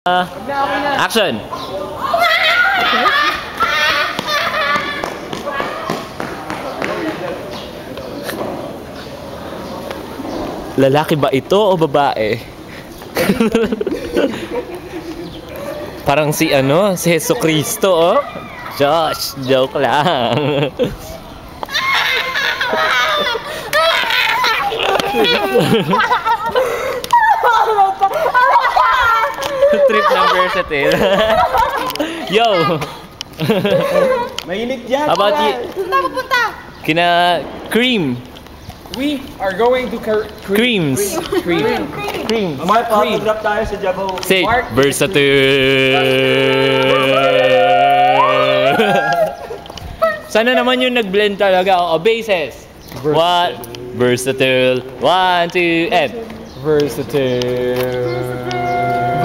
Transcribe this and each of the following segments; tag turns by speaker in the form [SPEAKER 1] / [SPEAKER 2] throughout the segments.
[SPEAKER 1] Action! Lalaki ba ito o babae? Parang si Hesus Kristo, oh. Josh, joke lang. Trip ng versatile. Yo!
[SPEAKER 2] Mainit dyan.
[SPEAKER 1] How about you? Kina Cream.
[SPEAKER 3] We are going to
[SPEAKER 1] Creams.
[SPEAKER 3] Cream.
[SPEAKER 2] May photograph tayo sa Jabo.
[SPEAKER 1] Say, versatile. Sana naman yung nag-blend talaga. O, bases. What? Versatile. 1, 2, and
[SPEAKER 3] Versatile.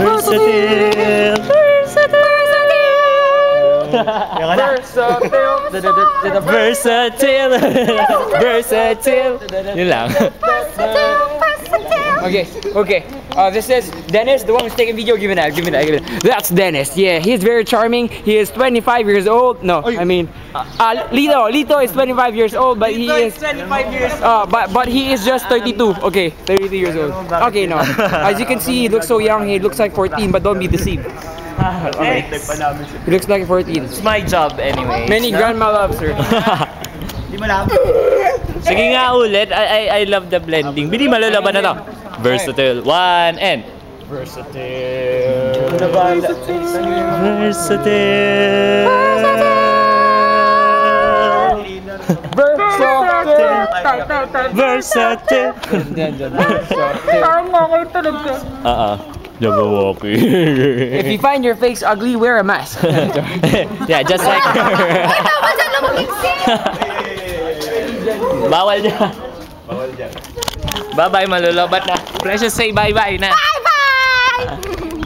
[SPEAKER 1] Versatile. Versatile. Versatile. Yun lang.
[SPEAKER 3] Okay. This is Dennis, the one who's taking video. Give me that. That's Dennis. Yeah, he's very charming. He is 25 years old. No, I mean, Lito is 25 years old, but he is
[SPEAKER 2] 25 years.
[SPEAKER 3] but he is just 32. Okay, 32 years old. Okay, no. As you can see, he looks so young. He looks like 14, but don't be deceived.
[SPEAKER 1] Okay.
[SPEAKER 3] He looks like 14.
[SPEAKER 1] It's my job anyway.
[SPEAKER 3] Many grandma loves her.
[SPEAKER 2] Di mo lang.
[SPEAKER 1] Sige nga ulit. I love the blending. Bili malalaban na to. Versatile. 1 and Versatile. Versatile. Versatile. Jabberwocky.
[SPEAKER 3] If you find your face ugly, wear a mask.
[SPEAKER 1] Yeah, just like her. Bawal dyan.
[SPEAKER 2] Bawal dyan.
[SPEAKER 1] Bye-bye, malulubat na. Precious, say bye-bye na.
[SPEAKER 4] Bye-bye!